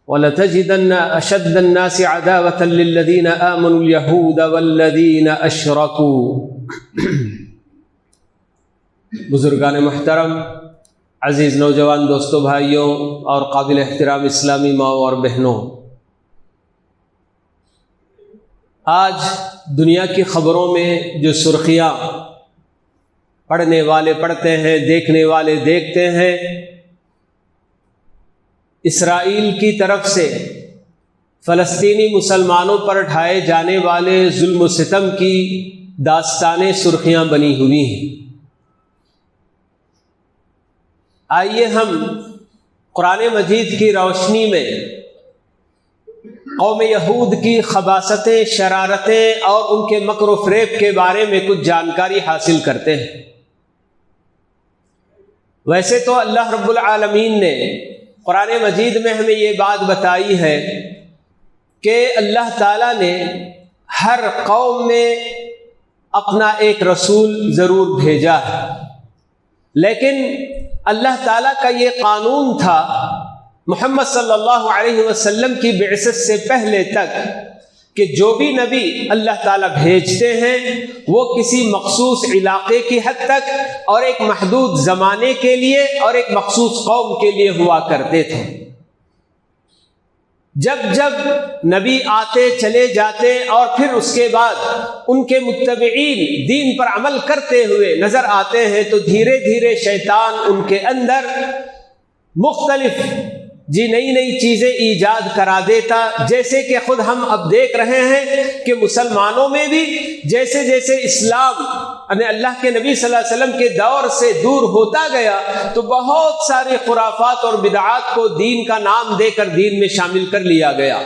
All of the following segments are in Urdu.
وَلَتَجِدَنَّ أَشَدَّ النَّاسِ عَدَاوَةً لِلَّذِينَ آمَنُوا الْيَهُودَ وَالَّذِينَ أَشْرَكُوا۔ بزرگان محترم، عزیز نوجوان دوستوں، بھائیوں اور قابل احترام اسلامی ماؤں اور بہنوں، آج دنیا کی خبروں میں جو سرخیاں پڑھنے والے پڑھتے ہیں، دیکھنے والے دیکھتے ہیں، اسرائیل کی طرف سے فلسطینی مسلمانوں پر ڈھائے جانے والے ظلم و ستم کی داستانیں سرخیاں بنی ہوئی ہیں۔ آئیے ہم قرآن مجید کی روشنی میں قوم یہود کی خباثتیں، شرارتیں اور ان کے مکر و فریب کے بارے میں کچھ جانکاری حاصل کرتے ہیں۔ ویسے تو اللہ رب العالمین نے قرآن مجید میں ہمیں یہ بات بتائی ہے کہ اللہ تعالیٰ نے ہر قوم میں اپنا ایک رسول ضرور بھیجا ہے، لیکن اللہ تعالیٰ کا یہ قانون تھا محمد صلی اللہ علیہ وسلم کی بعثت سے پہلے تک کہ جو بھی نبی اللہ تعالیٰ بھیجتے ہیں وہ کسی مخصوص علاقے کی حد تک اور ایک محدود زمانے کے لیے اور ایک مخصوص قوم کے لیے ہوا کرتے تھے۔ جب جب نبی آتے چلے جاتے اور پھر اس کے بعد ان کے متبعین دین پر عمل کرتے ہوئے نظر آتے ہیں تو دھیرے دھیرے شیطان ان کے اندر مختلف نئی نئی چیزیں ایجاد کرا دیتا، جیسے کہ خود ہم اب دیکھ رہے ہیں کہ مسلمانوں میں بھی جیسے جیسے اسلام اللہ کے نبی صلی اللہ علیہ وسلم کے دور سے دور ہوتا گیا تو بہت سارے خرافات اور بدعات کو دین کا نام دے کر دین میں شامل کر لیا گیا۔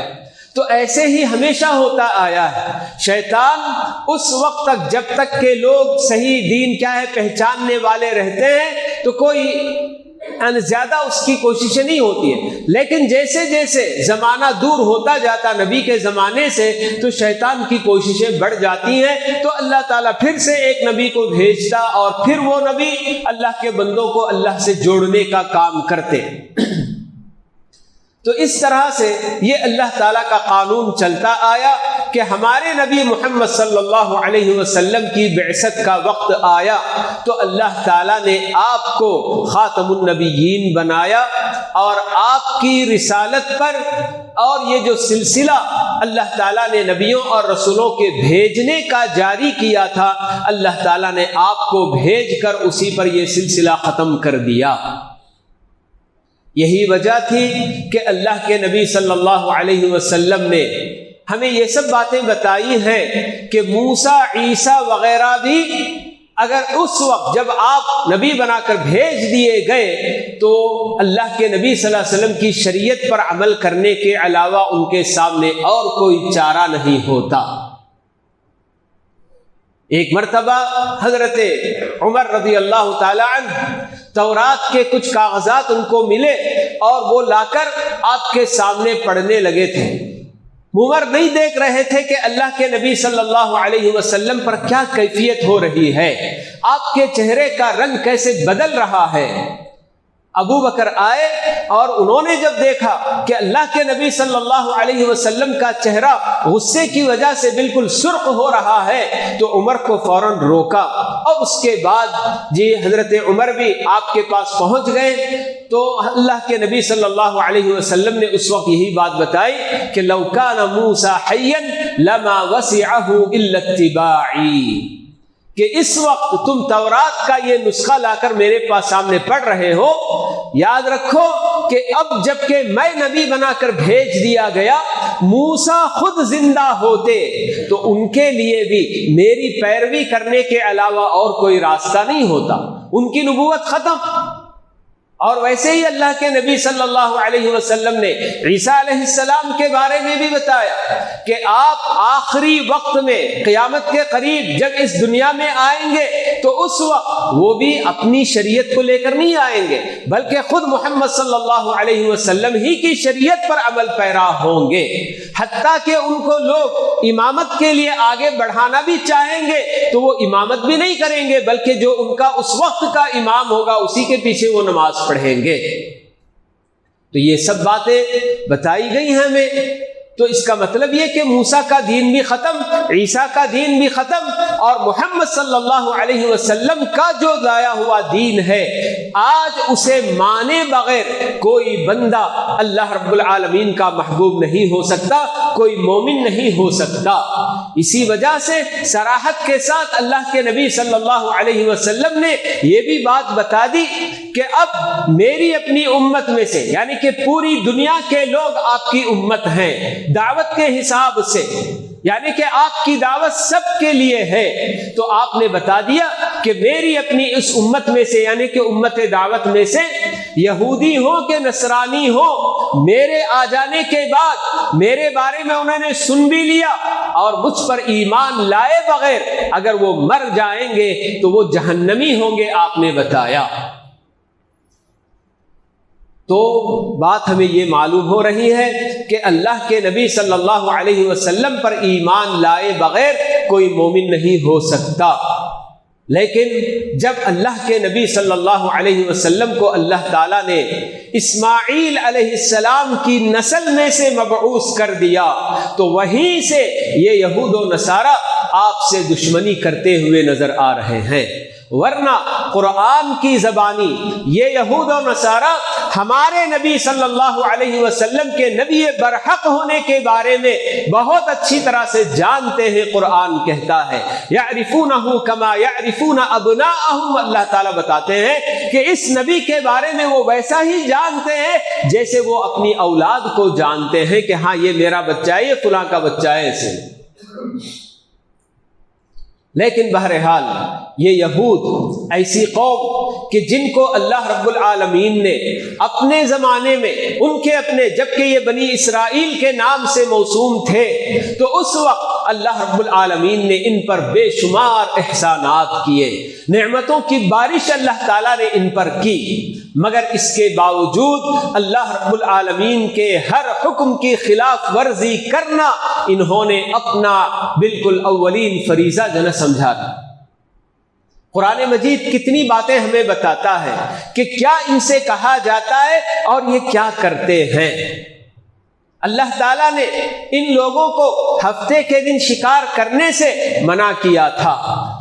تو ایسے ہی ہمیشہ ہوتا آیا ہے۔ شیطان اس وقت تک جب تک کہ لوگ صحیح دین کیا ہے پہچاننے والے رہتے ہیں تو کوئی زیادہ اس کی کوششیں نہیں ہوتی ہیں، لیکن جیسے جیسے زمانہ دور ہوتا جاتا نبی کے زمانے سے تو شیطان کی کوششیں بڑھ جاتی ہیں، تو اللہ تعالیٰ پھر سے ایک نبی کو بھیجتا اور پھر وہ نبی اللہ کے بندوں کو اللہ سے جوڑنے کا کام کرتے۔ تو اس طرح سے یہ اللہ تعالیٰ کا قانون چلتا آیا کہ ہمارے نبی محمد صلی اللہ علیہ وسلم کی بعثت کا وقت آیا تو اللہ تعالیٰ نے آپ کو خاتم النبیین بنایا، اور آپ کی رسالت پر اور یہ جو سلسلہ اللہ تعالیٰ نے نبیوں اور رسولوں کے بھیجنے کا جاری کیا تھا، اللہ تعالیٰ نے آپ کو بھیج کر اسی پر یہ سلسلہ ختم کر دیا۔ یہی وجہ تھی کہ اللہ کے نبی صلی اللہ علیہ وسلم نے ہمیں یہ سب باتیں بتائی ہیں کہ موسیٰ، عیسیٰ وغیرہ بھی اگر اس وقت جب آپ نبی بنا کر بھیج دیے گئے تو اللہ کے نبی صلی اللہ علیہ وسلم کی شریعت پر عمل کرنے کے علاوہ ان کے سامنے اور کوئی چارہ نہیں ہوتا۔ ایک مرتبہ حضرت عمر رضی اللہ تعالی عنہ تورات کے کچھ کاغذات ان کو ملے اور وہ لا کر آپ کے سامنے پڑھنے لگے تھے۔ عمر نہیں دیکھ رہے تھے کہ اللہ کے نبی صلی اللہ علیہ وسلم پر کیا کیفیت ہو رہی ہے، آپ کے چہرے کا رنگ کیسے بدل رہا ہے۔ ابو بکر آئے اور انہوں نے جب دیکھا کہ اللہ کے نبی صلی اللہ علیہ وسلم کا چہرہ غصے کی وجہ سے بالکل سرخ ہو رہا ہے تو عمر کو فوراً روکا، اور اس کے بعد حضرت عمر بھی آپ کے پاس پہنچ گئے تو اللہ کے نبی صلی اللہ علیہ وسلم نے اس وقت یہی بات بتائی کہ لو کان موسیٰ حیا لما وسعہ الا اتباعی، کہ اس وقت تم تورات کا یہ نسخہ لا کر میرے پاس سامنے پڑھ رہے ہو، یاد رکھو کہ اب جب کہ میں نبی بنا کر بھیج دیا گیا، موسیٰ خود زندہ ہوتے تو ان کے لیے بھی میری پیروی کرنے کے علاوہ اور کوئی راستہ نہیں ہوتا، ان کی نبوت ختم۔ اور ویسے ہی اللہ کے نبی صلی اللہ علیہ وسلم نے عیسیٰ علیہ السلام کے بارے میں بھی بتایا کہ آپ آخری وقت میں قیامت کے قریب جب اس دنیا میں آئیں گے تو اس وقت وہ بھی اپنی شریعت کو لے کر نہیں آئیں گے بلکہ خود محمد صلی اللہ علیہ وسلم ہی کی شریعت پر عمل پیرا ہوں گے، حتیٰ کہ ان کو لوگ امامت کے لیے آگے بڑھانا بھی چاہیں گے تو وہ امامت بھی نہیں کریں گے بلکہ جو ان کا اس وقت کا امام ہوگا اسی کے پیچھے وہ نماز پڑھیں گے۔ تو یہ سب باتیں بتائی گئی ہیں ہمیں. تو اس کا مطلب یہ کہ موسیٰ کا دین بھی ختم، عیسیٰ کا دین بھی ختم، اور محمد صلی اللہ علیہ وسلم کا جو لایا ہوا دین ہے آج اسے مانے بغیر کوئی بندہ اللہ رب العالمین کا محبوب نہیں ہو سکتا، کوئی مومن نہیں ہو سکتا. اسی وجہ سے صراحت کے ساتھ اللہ کے نبی صلی اللہ علیہ وسلم نے یہ بھی بات بتا دی کہ اب میری اپنی امت میں سے، یعنی کہ پوری دنیا کے لوگ آپ کی امت ہیں دعوت کے حساب سے، یعنی کہ آپ کی دعوت سب کے لیے ہے. تو آپ نے بتا دیا کہ میری اپنی اس امت میں سے، یعنی کہ امت دعوت میں سے، یہودی ہو کہ نصرانی ہو، میرے آ جانے کے بعد میرے بارے میں انہوں نے سن بھی لیا اور مجھ پر ایمان لائے بغیر اگر وہ مر جائیں گے تو وہ جہنمی ہوں گے، آپ نے بتایا. تو بات ہمیں یہ معلوم ہو رہی ہے کہ اللہ کے نبی صلی اللہ علیہ وسلم پر ایمان لائے بغیر کوئی مومن نہیں ہو سکتا. لیکن جب اللہ کے نبی صلی اللہ علیہ وسلم کو اللہ تعالیٰ نے اسماعیل علیہ السلام کی نسل میں سے مبعوث کر دیا تو وہیں سے یہ یہود و نصارہ آپ سے دشمنی کرتے ہوئے نظر آ رہے ہیں. ورنہ قرآن کی زبانی یہ یہود و نصارہ ہمارے نبی صلی اللہ علیہ وسلم کے نبی برحق ہونے کے بارے میں بہت اچھی طرح سے جانتے ہیں. قرآن کہتا ہے یعرفونہ کما یعرفون ابناءہم، اللہ تعالیٰ بتاتے ہیں کہ اس نبی کے بارے میں وہ ویسا ہی جانتے ہیں جیسے وہ اپنی اولاد کو جانتے ہیں کہ ہاں یہ میرا بچہ ہے، یہ فلاں کا بچہ ہے ایسے. لیکن بہرحال یہ یہود ایسی قوم کہ جن کو اللہ رب العالمین نے اپنے زمانے میں ان کے اپنے، جبکہ یہ بنی اسرائیل کے نام سے موسوم تھے، تو اس وقت اللہ رب العالمین نے ان پر بے شمار احسانات کیے، نعمتوں کی بارش اللہ تعالیٰ نے ان پر کی. مگر اس کے باوجود اللہ رب العالمین کے ہر حکم کی خلاف ورزی کرنا انہوں نے اپنا بالکل اولین فریضہ جو نہ سمجھا تھا. قرآن مجید کتنی باتیں ہمیں بتاتا ہے کہ کیا ان سے کہا جاتا ہے اور یہ کیا کرتے ہیں. اللہ تعالیٰ نے ان لوگوں کو ہفتے کے دن شکار کرنے سے منع کیا تھا،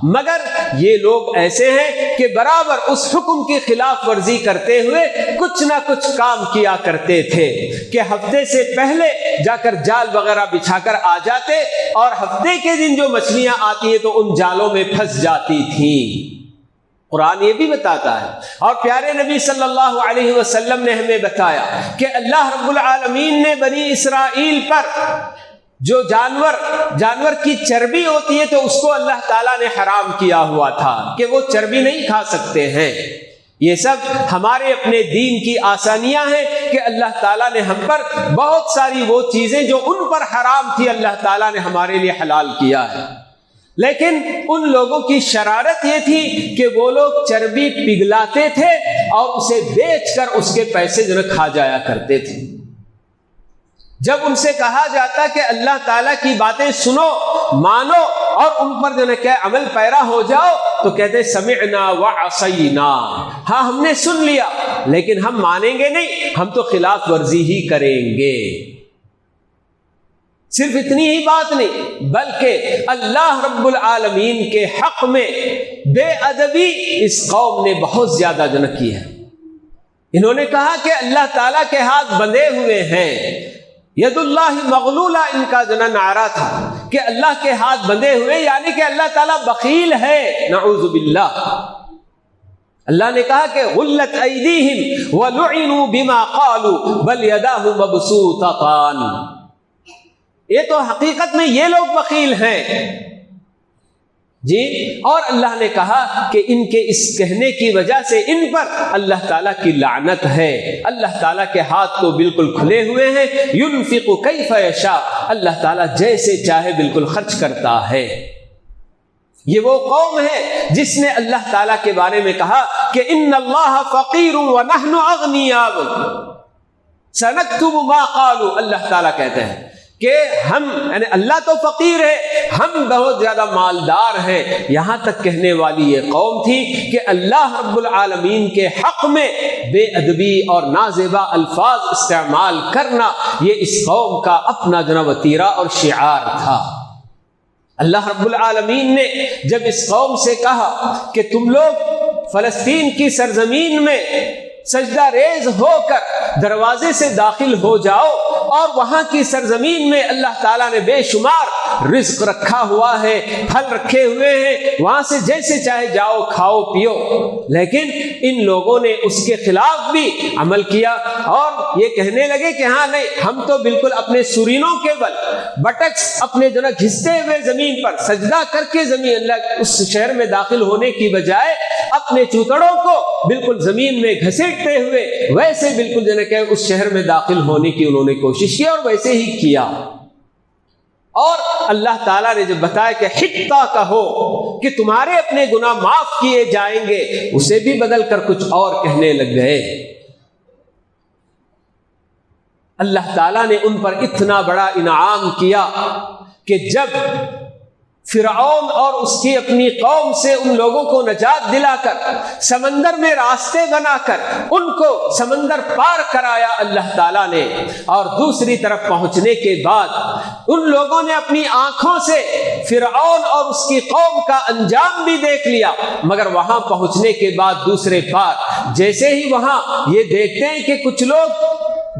مگر یہ لوگ ایسے ہیں کہ برابر اس حکم کی خلاف ورزی کرتے ہوئے کچھ نہ کچھ کام کیا کرتے تھے کہ ہفتے سے پہلے جا کر جال وغیرہ بچھا کر آ جاتے اور ہفتے کے دن جو مچھلیاں آتی ہیں تو ان جالوں میں پھنس جاتی تھیں. قرآن یہ بھی بتاتا ہے. اور پیارے نبی صلی اللہ علیہ وسلم نے ہمیں بتایا کہ اللہ رب العالمین نے بنی اسرائیل پر جو جانور کی چربی ہوتی ہے تو اس کو اللہ تعالیٰ نے حرام کیا ہوا تھا کہ وہ چربی نہیں کھا سکتے ہیں. یہ سب ہمارے اپنے دین کی آسانیاں ہیں کہ اللہ تعالیٰ نے ہم پر بہت ساری وہ چیزیں جو ان پر حرام تھی اللہ تعالیٰ نے ہمارے لیے حلال کیا ہے. لیکن ان لوگوں کی شرارت یہ تھی کہ وہ لوگ چربی پگھلاتے تھے اور اسے بیچ کر اس کے پیسے جو کھا جایا کرتے تھے. جب ان سے کہا جاتا کہ اللہ تعالیٰ کی باتیں سنو، مانو اور ان پر جو کیا عمل پیرا ہو جاؤ، تو کہتے سمعنا وعصینا، ہاں ہم نے سن لیا لیکن ہم مانیں گے نہیں، ہم تو خلاف ورزی ہی کریں گے. صرف اتنی ہی بات نہیں بلکہ اللہ رب العالمین کے حق میں بے ادبی اس قوم نے بہت زیادہ جنک کی ہے. انہوں نے کہا کہ اللہ تعالیٰ کے ہاتھ بندھے ہوئے ہیں، ید اللہ مغلولہ ان کا جو نعرہ تھا کہ اللہ کے ہاتھ بندھے ہوئے، یعنی کہ اللہ تعالیٰ بخیل ہے، نعوذ باللہ. اللہ نے کہا کہ غلت ایدیہم ولعنوا بما قالوا بل یداہ مبسوطتان. یہ تو حقیقت میں یہ لوگ بخیل ہیں جی. اور اللہ نے کہا کہ ان کے اس کہنے کی وجہ سے ان پر اللہ تعالیٰ کی لعنت ہے. اللہ تعالیٰ کے ہاتھ تو بالکل کھلے ہوئے ہیں، ينفق کیف یشاء، اللہ تعالیٰ جیسے چاہے بالکل خرچ کرتا ہے. یہ وہ قوم ہے جس نے اللہ تعالیٰ کے بارے میں کہا کہ ان اللہ فقیر ونحن اغنیاء سنکتب ما قالوا. اللہ تعالیٰ کہتے ہیں کہ ہم یعنی اللہ تو فقیر ہے، ہم بہت زیادہ مالدار ہیں. یہاں تک کہنے والی یہ قوم تھی کہ اللہ رب العالمین کے حق میں بے ادبی اور نازیبا الفاظ استعمال کرنا یہ اس قوم کا اپنا جو وتیرہ اور شعار تھا. اللہ رب العالمین نے جب اس قوم سے کہا کہ تم لوگ فلسطین کی سرزمین میں سجدہ ریز ہو کر دروازے سے داخل ہو جاؤ، اور وہاں کی سرزمین میں اللہ تعالیٰ نے بے شمار رزق رکھا ہوا ہے، پھل رکھے ہوئے ہیں، وہاں سے جیسے چاہے جاؤ کھاؤ پیو. لیکن ان لوگوں نے اس کے خلاف بھی عمل کیا اور یہ کہنے لگے کہ ہاں نہیں، ہم تو بالکل اپنے سرینوں کے بل بٹکس اپنے جو نا گھستے ہوئے زمین پر سجدہ کر کے زمین اللہ اس شہر میں داخل ہونے کی بجائے اپنے چوتڑوں کو بالکل زمین میں گھسیٹتے ہوئے ویسے بالکل جو ہے کہ اس شہر میں داخل ہونے کی انہوں نے کوشش کی اور ویسے ہی کیا. اور اللہ تعالیٰ نے جب بتایا کہ حتیٰ کہو کہ تمہارے اپنے گناہ معاف کیے جائیں گے، اسے بھی بدل کر کچھ اور کہنے لگ گئے. اللہ تعالیٰ نے ان پر اتنا بڑا انعام کیا کہ جب فرعون اور اس کی اپنی قوم سے ان لوگوں کو نجات دلا کر سمندر میں راستے بنا کر ان کو سمندر پار کرایا اللہ تعالیٰ نے، اور دوسری طرف پہنچنے کے بعد ان لوگوں نے اپنی آنکھوں سے فرعون اور اس کی قوم کا انجام بھی دیکھ لیا، مگر وہاں پہنچنے کے بعد دوسرے پار جیسے ہی وہاں یہ دیکھتے ہیں کہ کچھ لوگ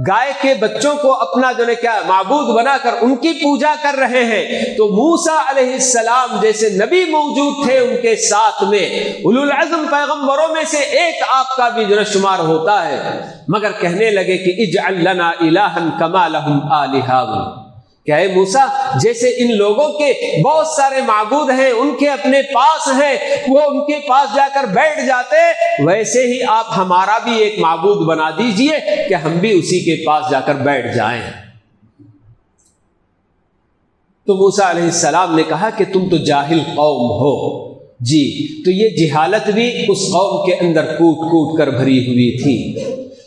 گائے کے بچوں کو اپنا جو ہے کیا معبود بنا کر ان کی پوجا کر رہے ہیں، تو موسیٰ علیہ السلام جیسے نبی موجود تھے ان کے ساتھ میں، اولو العزم پیغمبروں میں سے ایک آپ کا بھی جو شمار ہوتا ہے، مگر کہنے لگے کہ اجعل لنا الہا کما لہم آلہہ، کیا ہے موسیٰ جیسے ان لوگوں کے بہت سارے معبود ہیں، ان کے اپنے پاس ہیں، وہ ان کے پاس جا کر بیٹھ جاتے، ویسے ہی آپ ہمارا بھی ایک معبود بنا دیجئے کہ ہم بھی اسی کے پاس جا کر بیٹھ جائیں. تو موسیٰ علیہ السلام نے کہا کہ تم تو جاہل قوم ہو. جی تو یہ جہالت بھی اس قوم کے اندر کوٹ کوٹ کر بھری ہوئی تھی.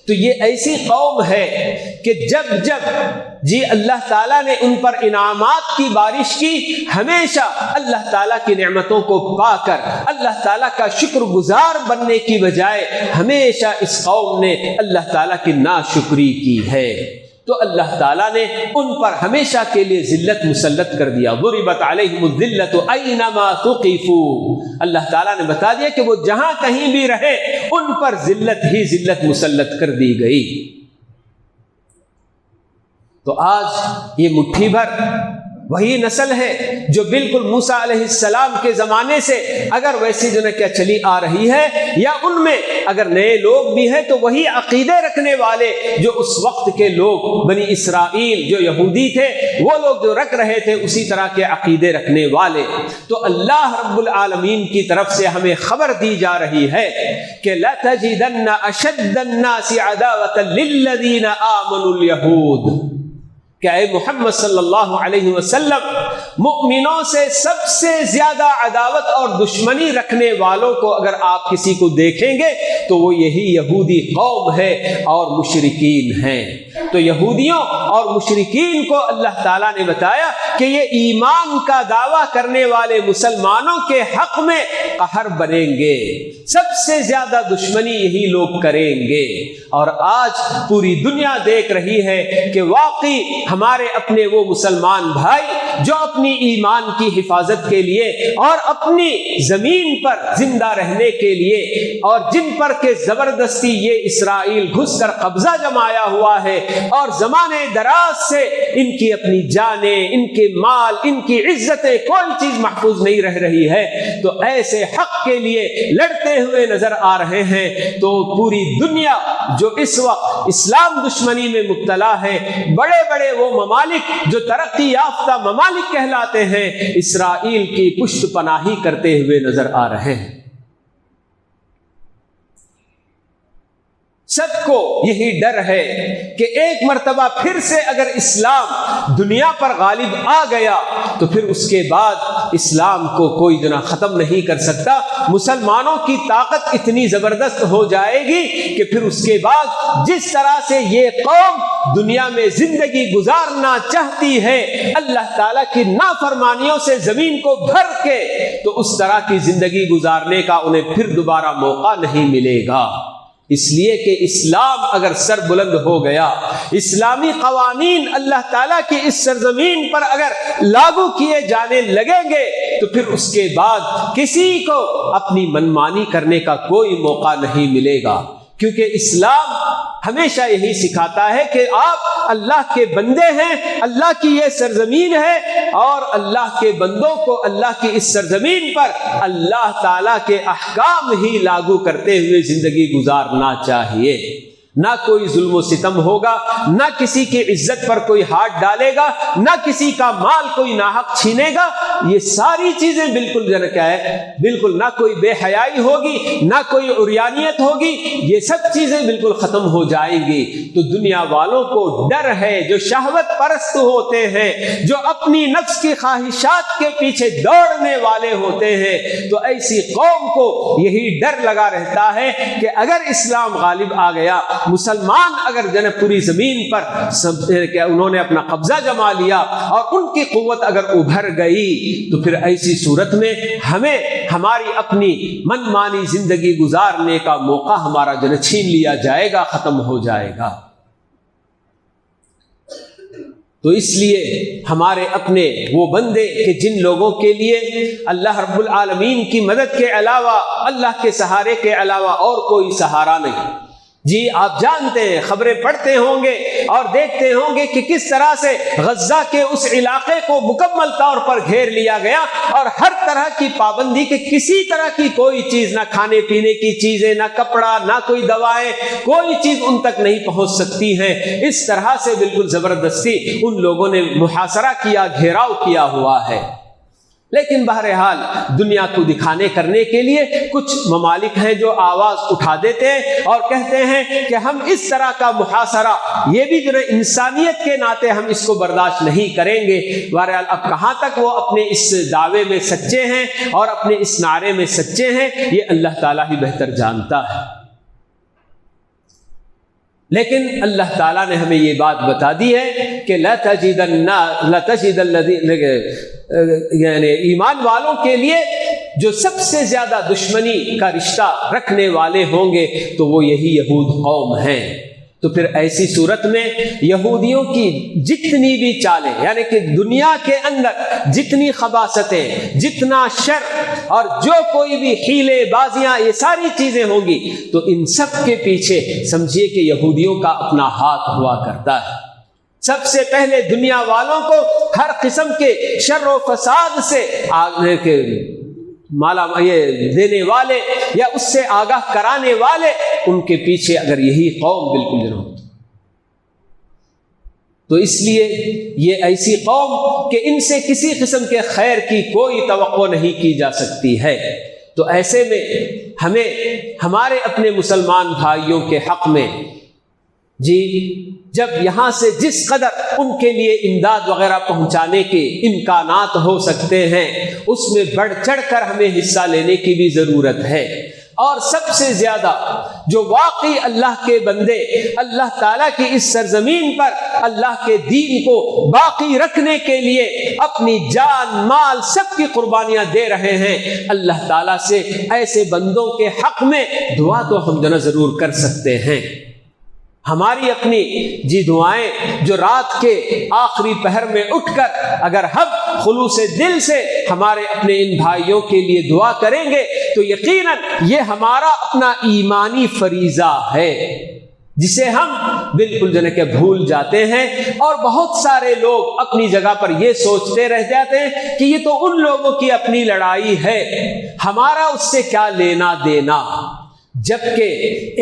تو یہ ایسی قوم ہے کہ جب جی اللہ تعالیٰ نے ان پر انعامات کی بارش کی، ہمیشہ اللہ تعالیٰ کی نعمتوں کو پا کر اللہ تعالیٰ کا شکر گزار بننے کی بجائے ہمیشہ اس قوم نے اللہ تعالیٰ کی ناشکری کی ہے. تو اللہ تعالیٰ نے ان پر ہمیشہ کے لیے ذلت مسلط کر دیا. ضربت علیہم الذلۃ اینما ثقفوا، اللہ تعالیٰ نے بتا دیا کہ وہ جہاں کہیں بھی رہے ان پر ذلت ہی ذلت مسلط کر دی گئی. تو آج یہ مٹھی بھر وہی نسل ہے جو بالکل موسیٰ علیہ السلام کے زمانے سے اگر ویسی جو کیا چلی آ رہی ہے، یا ان میں اگر نئے لوگ بھی ہیں تو وہی عقیدے رکھنے والے جو اس وقت کے لوگ بنی اسرائیل جو یہودی تھے وہ لوگ جو رکھ رہے تھے اسی طرح کے عقیدے رکھنے والے. تو اللہ رب العالمین کی طرف سے ہمیں خبر دی جا رہی ہے کہ لَتَجِدَنَّ أَشَدَّ النَّاسِ عَدَاوَةً لِلَّذِينَ آمَنُوا الْيَهُودَ، کہ اے محمد صلی اللہ علیہ وسلم مؤمنوں سے سب سے زیادہ عداوت اور دشمنی رکھنے والوں کو اگر آپ کسی کو دیکھیں گے تو وہ یہی یہودی قوم ہے اور مشرکین ہیں. تو یہودیوں اور مشرکین کو اللہ تعالیٰ نے بتایا کہ یہ ایمان کا دعویٰ کرنے والے مسلمانوں کے حق میں قہر بنیں گے، سب سے زیادہ دشمنی یہی لوگ کریں گے. اور آج پوری دنیا دیکھ رہی ہے کہ واقعی ہمارے اپنے وہ مسلمان بھائی جو اپنی ایمان کی حفاظت کے لیے اور اپنی زمین پر زندہ رہنے کے لیے، اور جن پر کہ زبردستی یہ اسرائیل گھس کر قبضہ جمایا ہوا ہے اور زمانے دراز سے ان کی اپنی جانیں، ان کے مال، ان کی عزتیں کوئی چیز محفوظ نہیں رہ رہی ہے، تو ایسے حق کے لیے لڑتے ہوئے نظر آ رہے ہیں. تو پوری دنیا جو اس وقت اسلام دشمنی میں مبتلا ہے، بڑے بڑے وہ ممالک جو ترقی یافتہ ممالک کہلاتے ہیں، اسرائیل کی پشت پناہی کرتے ہوئے نظر آ رہے ہیں. سب کو یہی ڈر ہے کہ ایک مرتبہ پھر سے اگر اسلام دنیا پر غالب آ گیا تو پھر اس کے بعد اسلام کو کوئی جنا ختم نہیں کر سکتا. مسلمانوں کی طاقت اتنی زبردست ہو جائے گی کہ پھر اس کے بعد جس طرح سے یہ قوم دنیا میں زندگی گزارنا چاہتی ہے اللہ تعالیٰ کی نافرمانیوں سے زمین کو بھر کے، تو اس طرح کی زندگی گزارنے کا انہیں پھر دوبارہ موقع نہیں ملے گا. اس لیے کہ اسلام اگر سر بلند ہو گیا، اسلامی قوانین اللہ تعالیٰ کی اس سرزمین پر اگر لاگو کیے جانے لگیں گے تو پھر اس کے بعد کسی کو اپنی منمانی کرنے کا کوئی موقع نہیں ملے گا. کیونکہ اسلام ہمیشہ یہی سکھاتا ہے کہ آپ اللہ کے بندے ہیں، اللہ کی یہ سرزمین ہے، اور اللہ کے بندوں کو اللہ کی اس سرزمین پر اللہ تعالیٰ کے احکام ہی لاگو کرتے ہوئے زندگی گزارنا چاہیے. نہ کوئی ظلم و ستم ہوگا، نہ کسی کی عزت پر کوئی ہاتھ ڈالے گا، نہ کسی کا مال کوئی ناحق چھینے گا. یہ ساری چیزیں بالکل کیا ہے، بالکل نہ کوئی بے حیائی ہوگی، نہ کوئی عریانیت ہوگی، یہ سب چیزیں بالکل ختم ہو جائیں گی. تو دنیا والوں کو ڈر ہے، جو شہوت پرست ہوتے ہیں، جو اپنی نفس کی خواہشات کے پیچھے دوڑنے والے ہوتے ہیں، تو ایسی قوم کو یہی ڈر لگا رہتا ہے کہ اگر اسلام غالب آ گیا، مسلمان اگر پوری زمین پر انہوں نے اپنا قبضہ جما لیا اور ان کی قوت اگر ابھر گئی تو پھر ایسی صورت میں ہمیں ہماری اپنی من مانی زندگی گزارنے کا موقع ہمارا چھین لیا جائے گا، ختم ہو جائے گا. تو اس لیے ہمارے اپنے وہ بندے کہ جن لوگوں کے لیے اللہ رب العالمین کی مدد کے علاوہ، اللہ کے سہارے کے علاوہ اور کوئی سہارا نہیں. جی آپ جانتے ہیں، خبریں پڑھتے ہوں گے اور دیکھتے ہوں گے کہ کس طرح سے غزہ کے اس علاقے کو مکمل طور پر گھیر لیا گیا اور ہر طرح کی پابندی کہ کسی طرح کی کوئی چیز، نہ کھانے پینے کی چیزیں، نہ کپڑا، نہ کوئی دوائیں، کوئی چیز ان تک نہیں پہنچ سکتی ہیں. اس طرح سے بالکل زبردستی ان لوگوں نے محاصرہ کیا، گھیراؤ کیا ہوا ہے. لیکن بہرحال دنیا کو دکھانے کرنے کے لیے کچھ ممالک ہیں جو آواز اٹھا دیتے ہیں اور کہتے ہیں کہ ہم اس طرح کا محاصرہ، یہ بھی جو انسانیت کے ناطے ہم اس کو برداشت نہیں کریں گے. بہرحال اب کہاں تک وہ اپنے اس دعوے میں سچے ہیں اور اپنے اس نعرے میں سچے ہیں، یہ اللہ تعالیٰ ہی بہتر جانتا ہے. لیکن اللہ تعالیٰ نے ہمیں یہ بات بتا دی ہے کہ لَتَجِدَ الَّذِينَ، یعنی ایمان والوں کے لیے جو سب سے زیادہ دشمنی کا رشتہ رکھنے والے ہوں گے تو وہ یہی یہود قوم ہیں. تو پھر ایسی صورت میں یہودیوں کی جتنی بھی چالیں، یعنی کہ دنیا کے اندر جتنی خباثتیں، جتنا شر اور جو کوئی بھی حیلے بازیاں، یہ ساری چیزیں ہوں گی، تو ان سب کے پیچھے سمجھیے کہ یہودیوں کا اپنا ہاتھ ہوا کرتا ہے. سب سے پہلے دنیا والوں کو ہر قسم کے شر و فساد سے مالا یہ دینے والے یا اس سے آگاہ کرانے والے، ان کے پیچھے اگر یہی قوم بالکل جناب، تو اس لیے یہ ایسی قوم کہ ان سے کسی قسم کے خیر کی کوئی توقع نہیں کی جا سکتی ہے. تو ایسے میں ہمیں ہمارے اپنے مسلمان بھائیوں کے حق میں جی جب یہاں سے جس قدر ان کے لیے امداد وغیرہ پہنچانے کے امکانات ہو سکتے ہیں، اس میں بڑھ چڑھ کر ہمیں حصہ لینے کی بھی ضرورت ہے. اور سب سے زیادہ جو واقعی اللہ کے بندے اللہ تعالیٰ کی اس سرزمین پر اللہ کے دین کو باقی رکھنے کے لیے اپنی جان مال سب کی قربانیاں دے رہے ہیں، اللہ تعالیٰ سے ایسے بندوں کے حق میں دعا تو ہم ضرور کر سکتے ہیں. ہماری اپنی دعائیں جو رات کے آخری پہر میں اٹھ کر اگر ہم خلوص دل سے ہمارے اپنے ان بھائیوں کے لیے دعا کریں گے تو یقیناً یہ ہمارا اپنا ایمانی فریضہ ہے، جسے ہم بالکل کہ بھول جاتے ہیں. اور بہت سارے لوگ اپنی جگہ پر یہ سوچتے رہ جاتے ہیں کہ یہ تو ان لوگوں کی اپنی لڑائی ہے، ہمارا اس سے کیا لینا دینا. جبکہ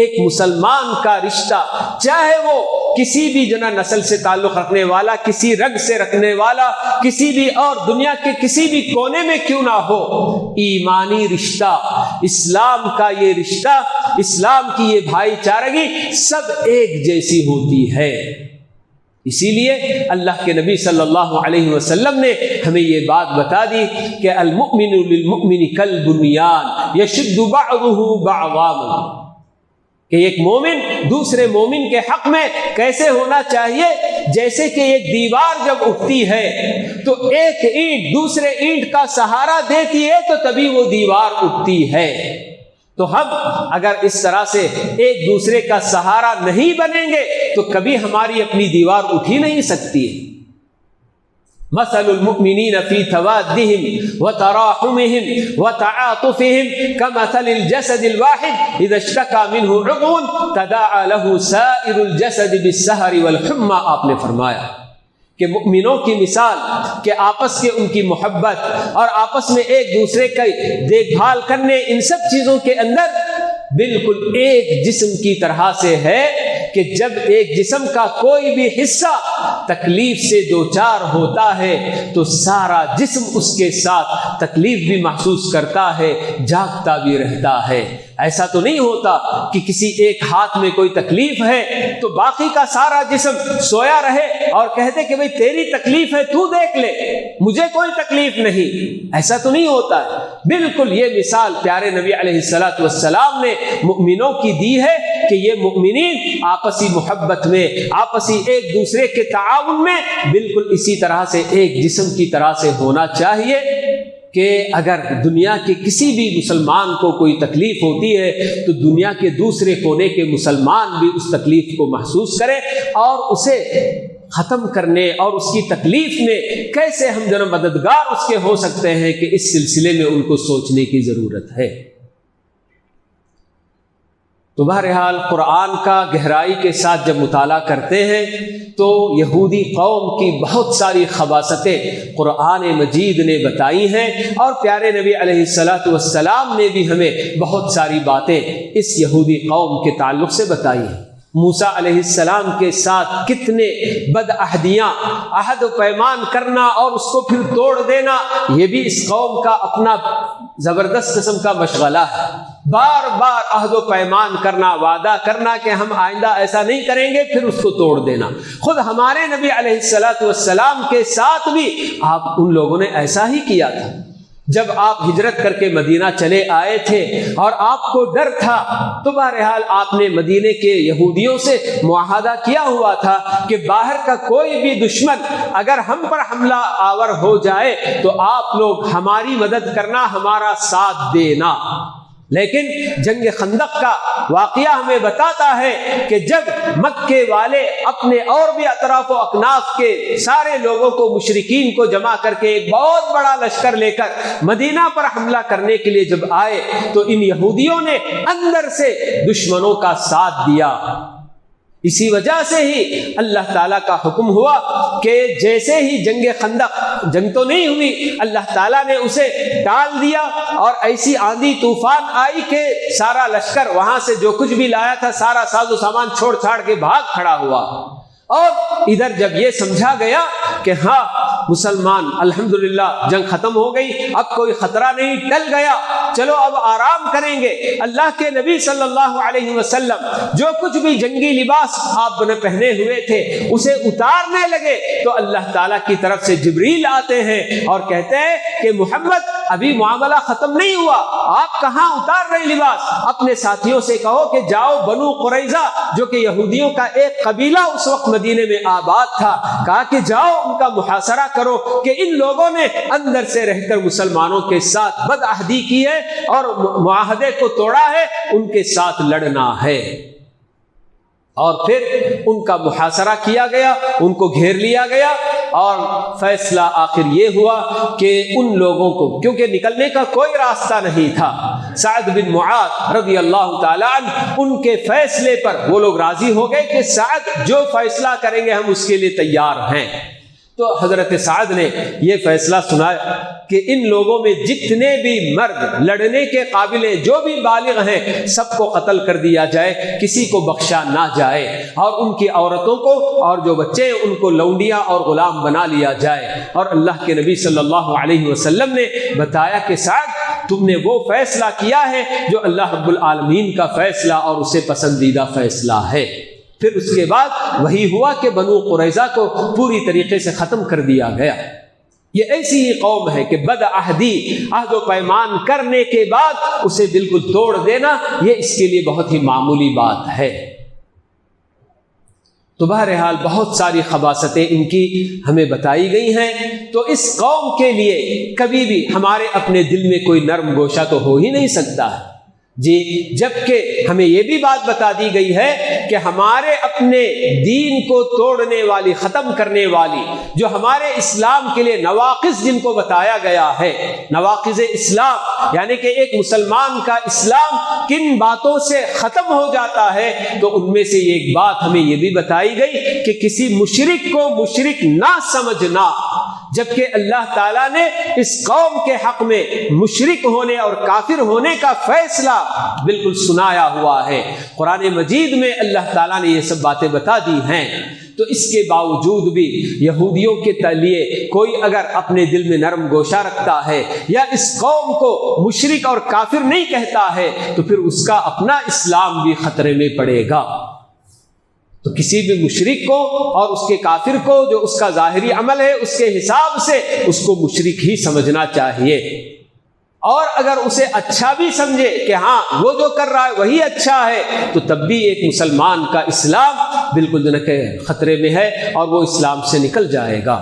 ایک مسلمان کا رشتہ چاہے وہ کسی بھی جنا نسل سے تعلق رکھنے والا، کسی رگ سے رکھنے والا، کسی بھی اور دنیا کے کسی بھی کونے میں کیوں نہ ہو، ایمانی رشتہ، اسلام کا یہ رشتہ، اسلام کی یہ بھائی چارگی سب ایک جیسی ہوتی ہے۔ اسی لیے اللہ کے نبی صلی اللہ علیہ وسلم نے ہمیں یہ بات بتا دی کہ المؤمن للمؤمن کالبنیان یشد بعضہ بعضا، کہ ایک مومن دوسرے مومن کے حق میں کیسے ہونا چاہیے، جیسے کہ ایک دیوار جب اٹھتی ہے تو ایک اینٹ دوسرے اینٹ کا سہارا دیتی ہے تو تبھی وہ دیوار اٹھتی ہے۔ تو ہم اگر اس طرح سے ایک دوسرے کا سہارا نہیں بنیں گے تو کبھی ہماری اپنی دیوار اٹھ ہی نہیں سکتی ہے۔ مثل المؤمنین فی توادہم وتراحمہم وتعاطفہم کمثل الجسد الواحد اذا اشتکى منہ عضو تداعى له سائر الجسد بالسہر والحمى۔ آپ نے فرمایا کہ مؤمنوں کی مثال کہ آپس کے ان کی محبت اور آپس میں ایک دوسرے کا دیکھ بھال کرنے، ان سب چیزوں کے اندر بالکل ایک جسم کی طرح سے ہے کہ جب ایک جسم کا کوئی بھی حصہ تکلیف سے دوچار ہوتا ہے تو سارا جسم اس کے ساتھ تکلیف بھی محسوس کرتا ہے، جاگتا بھی رہتا ہے۔ ایسا تو نہیں ہوتا کہ کسی ایک ہاتھ میں کوئی تکلیف ہے تو باقی کا سارا جسم سویا رہے اور کہتے کہ بھئی تیری تکلیف ہے تو دیکھ لے، مجھے کوئی تکلیف نہیں۔ ایسا تو نہیں ہوتا ہے۔ بالکل یہ مثال پیارے نبی علیہ السلام نے مؤمنوں کی دی ہے کہ یہ مؤمنین آپسی محبت میں، آپسی ایک دوسرے کے تعاون میں بالکل اسی طرح سے ایک جسم کی طرح سے ہونا چاہیے کہ اگر دنیا کے کسی بھی مسلمان کو کوئی تکلیف ہوتی ہے تو دنیا کے دوسرے کونے کے مسلمان بھی اس تکلیف کو محسوس کرے اور اسے ختم کرنے اور اس کی تکلیف میں کیسے ہم جناب مددگار اس کے ہو سکتے ہیں کہ اس سلسلے میں ان کو سوچنے کی ضرورت ہے۔ تو بہرحال قرآن کا گہرائی کے ساتھ جب مطالعہ کرتے ہیں تو یہودی قوم کی بہت ساری خباثتیں قرآن مجید نے بتائی ہیں اور پیارے نبی علیہ السلام نے بھی ہمیں بہت ساری باتیں اس یہودی قوم کے تعلق سے بتائی ہیں۔ موسیٰ علیہ السلام کے ساتھ کتنے بد عہدیاں، عہد و پیمان کرنا اور اس کو پھر توڑ دینا، یہ بھی اس قوم کا اپنا زبردست قسم کا مشغلہ ہے۔ بار بار عہد و پیمان کرنا، وعدہ کرنا کہ ہم آئندہ ایسا نہیں کریں گے، پھر اس کو توڑ دینا۔ خود ہمارے نبی علیہ السلام کے ساتھ بھی ان لوگوں نے ایسا ہی کیا تھا۔ جب آپ ہجرت کر کے مدینہ چلے آئے تھے اور آپ کو ڈر تھا تو بہرحال آپ نے مدینے کے یہودیوں سے معاہدہ کیا ہوا تھا کہ باہر کا کوئی بھی دشمن اگر ہم پر حملہ آور ہو جائے تو آپ لوگ ہماری مدد کرنا، ہمارا ساتھ دینا۔ لیکن جنگ خندق کا واقعہ ہمیں بتاتا ہے کہ جب مکے والے اپنے اور بھی اطراف و اکناف کے سارے لوگوں کو، مشرکین کو جمع کر کے ایک بہت بڑا لشکر لے کر مدینہ پر حملہ کرنے کے لیے جب آئے تو ان یہودیوں نے اندر سے دشمنوں کا ساتھ دیا۔ اسی وجہ سے ہی اللہ تعالیٰ کا حکم ہوا کہ جیسے ہی جنگ خندق، جنگ تو نہیں ہوئی، اللہ تعالیٰ نے اسے ٹال دیا اور ایسی آندھی طوفان آئی کہ سارا لشکر وہاں سے جو کچھ بھی لایا تھا سارا ساز و سامان چھوڑ چھاڑ کے بھاگ کھڑا ہوا۔ اور ادھر جب یہ سمجھا گیا کہ ہاں مسلمان الحمدللہ جنگ ختم ہو گئی، اب کوئی خطرہ نہیں، ٹل گیا، چلو اب آرام کریں گے، اللہ کے نبی صلی اللہ علیہ وسلم جو کچھ بھی جنگی لباس آپ نے پہنے ہوئے تھے اسے اتارنے لگے تو اللہ تعالیٰ کی طرف سے جبریل آتے ہیں اور کہتے ہیں کہ محمد ابھی معاملہ ختم نہیں ہوا، آپ کہاں اتار رہے لباس؟ اپنے ساتھیوں سے کہو کہ جاؤ بنو قریظہ جو کہ یہودیوں کا ایک قبیلہ اس وقت مدینے میں آباد تھا، کہا کہ جاؤ ان کا محاصرہ کرو کہ ان لوگوں نے اندر سے رہ کر مسلمانوں کے ساتھ بد عہدی کی ہے اور معاہدے کو توڑا ہے، ان کے ساتھ لڑنا ہے۔ اور پھر ان کا محاصرہ کیا گیا، ان کو گھیر لیا گیا اور فیصلہ آخر یہ ہوا کہ ان لوگوں کو، کیونکہ نکلنے کا کوئی راستہ نہیں تھا، سعد بن معاذ رضی اللہ تعالیٰ عنہ ان کے فیصلے پر وہ لوگ راضی ہو گئے کہ سعد جو فیصلہ کریں گے ہم اس کے لیے تیار ہیں۔ تو حضرت سعد نے یہ فیصلہ سنایا کہ ان لوگوں میں جتنے بھی مرد لڑنے کے قابل ہیں، جو بھی بالغ ہیں، سب کو قتل کر دیا جائے، کسی کو بخشا نہ جائے، اور ان کی عورتوں کو اور جو بچے ہیں ان کو لونڈیاں اور غلام بنا لیا جائے۔ اور اللہ کے نبی صلی اللہ علیہ وسلم نے بتایا کہ سعد، تم نے وہ فیصلہ کیا ہے جو اللہ رب العالمین کا فیصلہ اور اسے پسندیدہ فیصلہ ہے۔ پھر اس کے بعد وہی ہوا کہ بنو قریظہ کو پوری طریقے سے ختم کر دیا گیا۔ یہ ایسی ہی قوم ہے کہ بد عہدی، عہد و پیمان کرنے کے بعد اسے بالکل توڑ دینا، یہ اس کے لیے بہت ہی معمولی بات ہے۔ تو بہرحال بہت ساری خباثتیں ان کی ہمیں بتائی گئی ہیں۔ تو اس قوم کے لیے کبھی بھی ہمارے اپنے دل میں کوئی نرم گوشہ تو ہو ہی نہیں سکتا ہے جی، جبکہ ہمیں یہ بھی بات بتا دی گئی ہے کہ ہمارے اپنے دین کو توڑنے والی، ختم کرنے والی، جو ہمارے اسلام کے لیے نواقص جن کو بتایا گیا ہے، نواقص اسلام، یعنی کہ ایک مسلمان کا اسلام کن باتوں سے ختم ہو جاتا ہے، تو ان میں سے ایک بات ہمیں یہ بھی بتائی گئی کہ کسی مشرک کو مشرک نہ سمجھنا، جبکہ اللہ تعالیٰ نے اس قوم کے حق میں مشرک ہونے اور کافر ہونے کا فیصلہ بالکل سنایا ہوا ہے۔ قرآن مجید میں اللہ تعالیٰ نے یہ سب باتیں بتا دی ہیں۔ تو اس کے باوجود بھی یہودیوں کے لیے کوئی اگر اپنے دل میں نرم گوشہ رکھتا ہے یا اس قوم کو مشرک اور کافر نہیں کہتا ہے، تو پھر اس کا اپنا اسلام بھی خطرے میں پڑے گا۔ تو کسی بھی مشرک کو اور اس کے کافر کو، جو اس کا ظاہری عمل ہے اس کے حساب سے اس کو مشرک ہی سمجھنا چاہیے، اور اگر اسے اچھا بھی سمجھے کہ ہاں وہ جو کر رہا ہے وہی اچھا ہے، تو تب بھی ایک مسلمان کا اسلام بالکل خطرے میں ہے اور وہ اسلام سے نکل جائے گا۔